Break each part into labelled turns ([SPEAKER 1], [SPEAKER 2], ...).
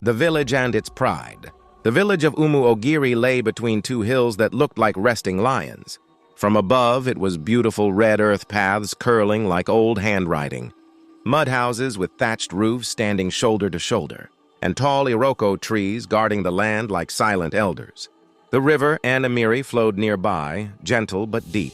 [SPEAKER 1] The village and its pride. The village of Ogiri lay between two hills that looked like resting lions. From above, it was beautiful red earth paths curling like old handwriting, mud houses with thatched roofs standing shoulder to shoulder, and tall iroko trees guarding the land like silent elders. The river Anamiri flowed nearby, gentle but deep.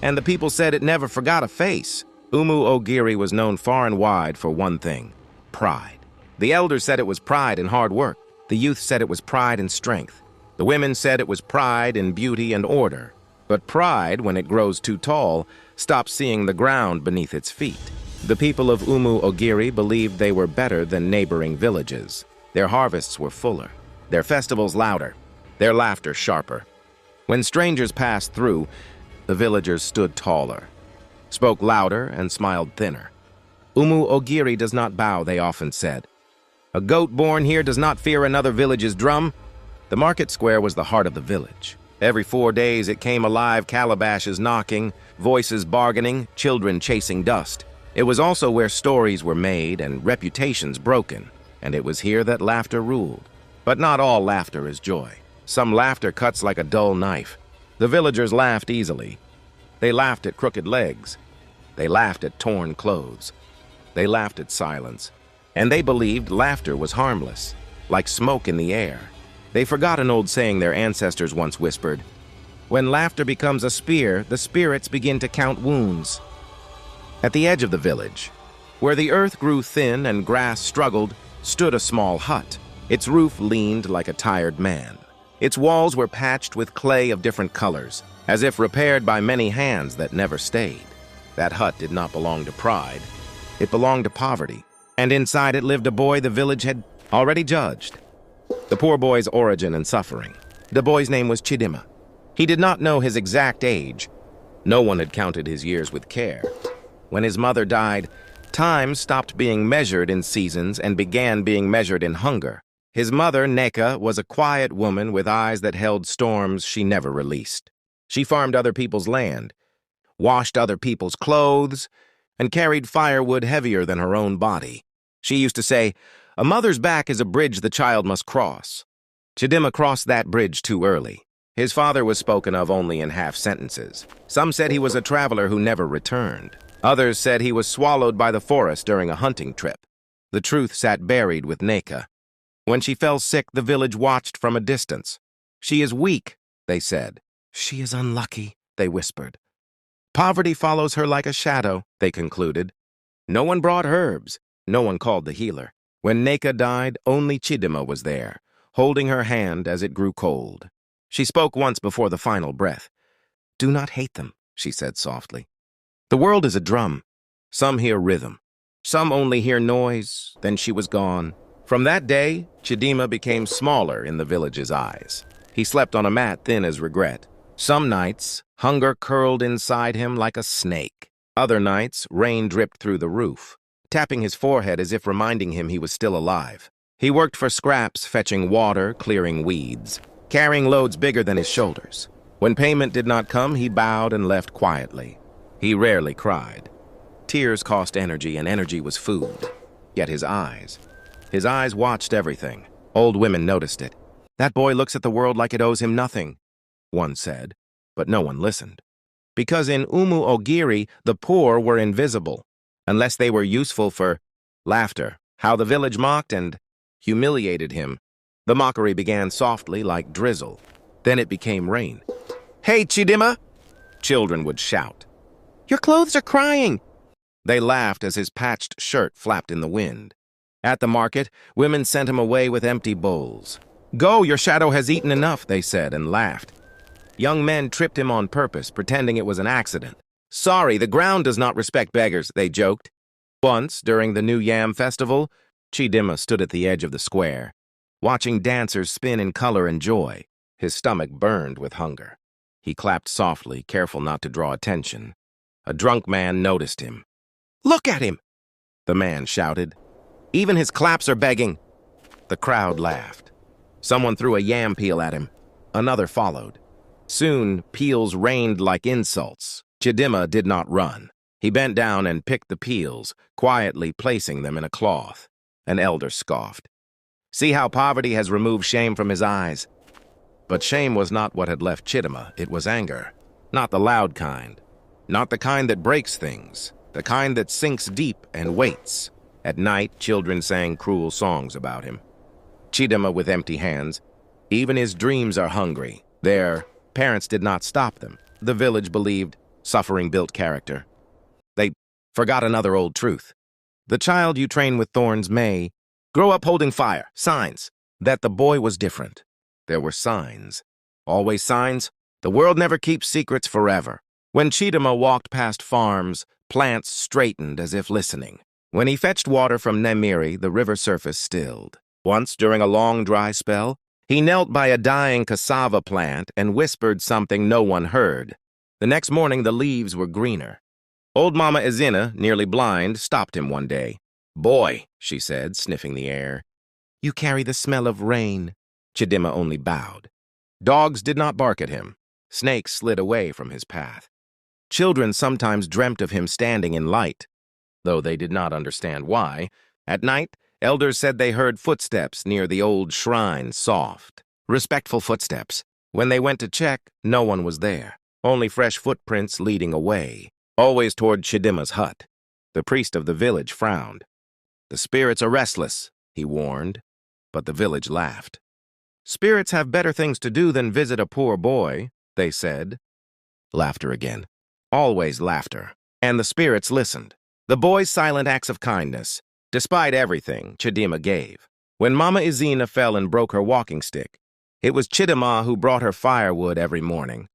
[SPEAKER 1] And the people said it never forgot a face. Ogiri was known far and wide for one thing: pride. The elders said it was pride and hard work. The youth said it was pride and strength. The women said it was pride in beauty and order. But pride, when it grows too tall, stops seeing the ground beneath its feet. The people of Ogiri believed they were better than neighboring villages. Their harvests were fuller, their festivals louder, their laughter sharper. When strangers passed through, the villagers stood taller, spoke louder, and smiled thinner. Ogiri does not bow, they often said. A goat born here does not fear another village's drum. The market square was the heart of the village. Every 4 days it came alive, calabashes knocking, voices bargaining, children chasing dust. It was also where stories were made and reputations broken, and it was here that laughter ruled. But not all laughter is joy. Some laughter cuts like a dull knife. The villagers laughed easily. They laughed at crooked legs. They laughed at torn clothes. They laughed at silence. And they believed laughter was harmless, like smoke in the air. They forgot an old saying their ancestors once whispered: "When laughter becomes a spear, the spirits begin to count wounds." At the edge of the village, where the earth grew thin and grass struggled, stood a small hut. Its roof leaned like a tired man. Its walls were patched with clay of different colors, as if repaired by many hands that never stayed. That hut did not belong to pride. It belonged to poverty. And inside it lived a boy the village had already judged. The poor boy's origin and suffering. The boy's name was Chidima. He did not know his exact age. No one had counted his years with care. When his mother died, time stopped being measured in seasons and began being measured in hunger. His mother, Neka, was a quiet woman with eyes that held storms she never released. She farmed other people's land, washed other people's clothes, and carried firewood heavier than her own body. She used to say, "A mother's back is a bridge the child must cross." Chidima crossed that bridge too early. His father was spoken of only in half sentences. Some said he was a traveler who never returned. Others said he was swallowed by the forest during a hunting trip. The truth sat buried with Neka. When she fell sick, the village watched from a distance. "She is weak," they said. "She is unlucky," they whispered. "Poverty follows her like a shadow," they concluded. No one brought herbs. No one called the healer. When Neka died, only Chidima was there, holding her hand as it grew cold. She spoke once before the final breath. "Do not hate them," she said softly. "The world is a drum. Some hear rhythm. Some only hear noise." Then she was gone. From that day, Chidima became smaller in the village's eyes. He slept on a mat thin as regret. Some nights, hunger curled inside him like a snake. Other nights, rain dripped through the roof, tapping his forehead as if reminding him he was still alive. He worked for scraps, fetching water, clearing weeds, carrying loads bigger than his shoulders. When payment did not come, he bowed and left quietly. He rarely cried. Tears cost energy, and energy was food. Yet his eyes watched everything. Old women noticed it. "That boy looks at the world like it owes him nothing," one said, but no one listened. Because in Ogiri, the poor were invisible, unless they were useful for laughter. How the village mocked and humiliated him. The mockery began softly like drizzle. Then it became rain. "Hey, Chidima!" Children would shout. "Your clothes are crying!" They laughed as his patched shirt flapped in the wind. At the market, women sent him away with empty bowls. "Go, your shadow has eaten enough," they said, and laughed. Young men tripped him on purpose, pretending it was an accident. "Sorry, the ground does not respect beggars," they joked. Once, during the New Yam Festival, Chidima stood at the edge of the square, watching dancers spin in color and joy. His stomach burned with hunger. He clapped softly, careful not to draw attention. A drunk man noticed him. "Look at him!" the man shouted. "Even his claps are begging." The crowd laughed. Someone threw a yam peel at him. Another followed. Soon, peels rained like insults. Chidima did not run. He bent down and picked the peels, quietly placing them in a cloth. An elder scoffed. See how poverty has removed shame from his eyes. But shame was not what had left Chidima. It was anger. Not the loud kind. Not the kind that breaks things. The kind that sinks deep and waits. At night, children sang cruel songs about him. Chidima with empty hands. Even his dreams are hungry. Their parents did not stop them. The village believed suffering built character. They forgot another old truth. The child you train with thorns may grow up holding fire. Signs that the boy was different. There were signs. Always signs. The world never keeps secrets forever. When Chidima walked past farms, plants straightened as if listening. When he fetched water from Nemiri, the river surface stilled. Once, during a long dry spell, he knelt by a dying cassava plant and whispered something no one heard. The next morning, the leaves were greener. Old Mama Izina, nearly blind, stopped him one day. "Boy," she said, sniffing the air, "you carry the smell of rain." Chidima only bowed. Dogs did not bark at him. Snakes slid away from his path. Children sometimes dreamt of him standing in light, though they did not understand why. At night, elders said they heard footsteps near the old shrine, soft, respectful footsteps. When they went to check, no one was there, only fresh footprints leading away, always toward Chidima's hut. The priest of the village frowned. "The spirits are restless," he warned, but the village laughed. "Spirits have better things to do than visit a poor boy," they said. Laughter again. Always laughter. And the spirits listened. The boy's silent acts of kindness, despite everything, Chidima gave. When Mama Izina fell and broke her walking stick, it was Chidima who brought her firewood every morning.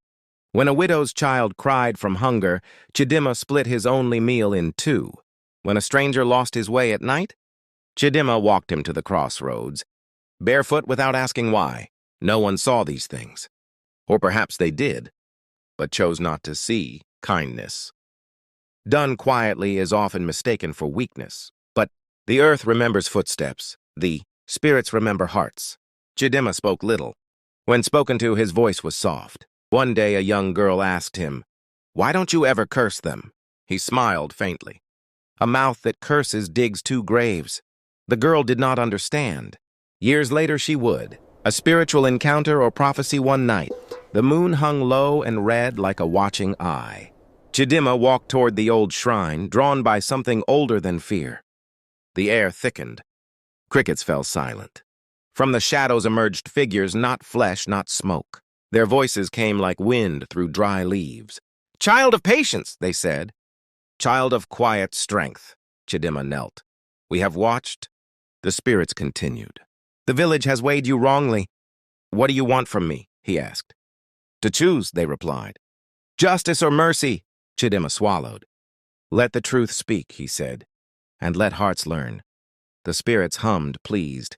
[SPEAKER 1] When a widow's child cried from hunger, Chidima split his only meal in two. When a stranger lost his way at night, Chidima walked him to the crossroads, barefoot without asking why. No one saw these things. Or perhaps they did, but chose not to see kindness. Done quietly is often mistaken for weakness, but the earth remembers footsteps. The spirits remember hearts. Chidima spoke little. When spoken to, his voice was soft. One day a young girl asked him, "Why don't you ever curse them?" He smiled faintly. "A mouth that curses digs two graves." The girl did not understand. Years later she would. A spiritual encounter or prophecy one night. The moon hung low and red like a watching eye. Chidima walked toward the old shrine, drawn by something older than fear. The air thickened. Crickets fell silent. From the shadows emerged figures, not flesh, not smoke. Their voices came like wind through dry leaves. "Child of patience," they said. "Child of quiet strength." Chidima knelt. "We have watched." The spirits continued. "The village has weighed you wrongly." "What do you want from me?" he asked. "To choose," they replied. "Justice or mercy?" Chidima swallowed. "Let the truth speak," he said, "and let hearts learn." The spirits hummed, pleased.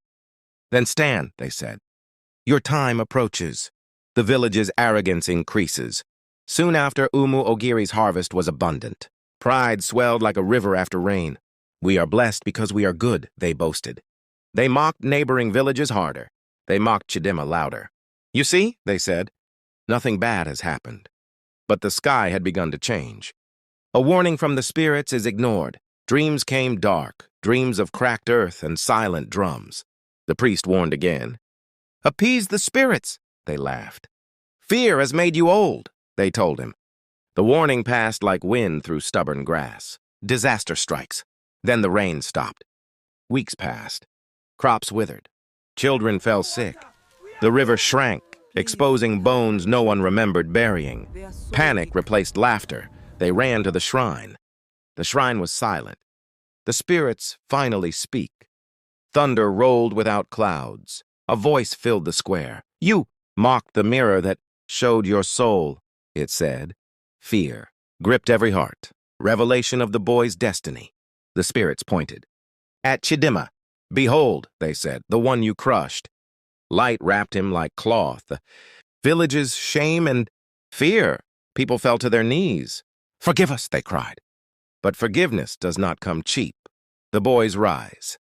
[SPEAKER 1] "Then stand," they said. "Your time approaches." The village's arrogance increases. Soon after, Umu Ogiri's harvest was abundant. Pride swelled like a river after rain. "We are blessed because we are good," they boasted. They mocked neighboring villages harder. They mocked Chidima louder. "You see," they said, "nothing bad has happened." But the sky had begun to change. A warning from the spirits is ignored. Dreams came dark, dreams of cracked earth and silent drums. The priest warned again. "Appease the spirits," they laughed. "Fear has made you old," they told him. The warning passed like wind through stubborn grass. Disaster strikes. Then the rain stopped. Weeks passed. Crops withered. Children fell sick. The river shrank, exposing bones no one remembered burying. Panic replaced laughter. They ran to the shrine. The shrine was silent. The spirits finally speak. Thunder rolled without clouds. A voice filled the square. "You mocked the mirror that showed your soul," it said. Fear gripped every heart. Revelation of the boy's destiny. The spirits pointed. "At Chidima. Behold," they said, "the one you crushed." Light wrapped him like cloth. The village's shame and fear. People fell to their knees. "Forgive us," they cried. But forgiveness does not come cheap. The boys rise.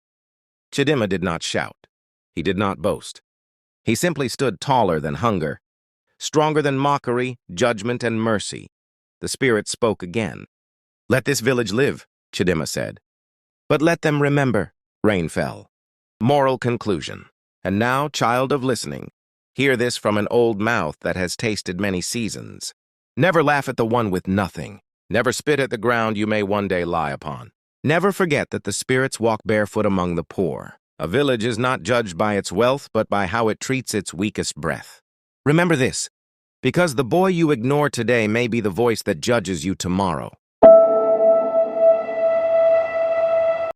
[SPEAKER 1] Chidima did not shout. He did not boast. He simply stood taller than hunger, stronger than mockery, judgment, and mercy. The spirit spoke again. "Let this village live," Chidima said. "But let them remember." Rain fell. Moral conclusion. And now, child of listening, hear this from an old mouth that has tasted many seasons. Never laugh at the one with nothing. Never spit at the ground you may one day lie upon. Never forget that the spirits walk barefoot among the poor. A village is not judged by its wealth, but by how it treats its weakest breath. Remember this, because the boy you ignore today may be the voice that judges you tomorrow.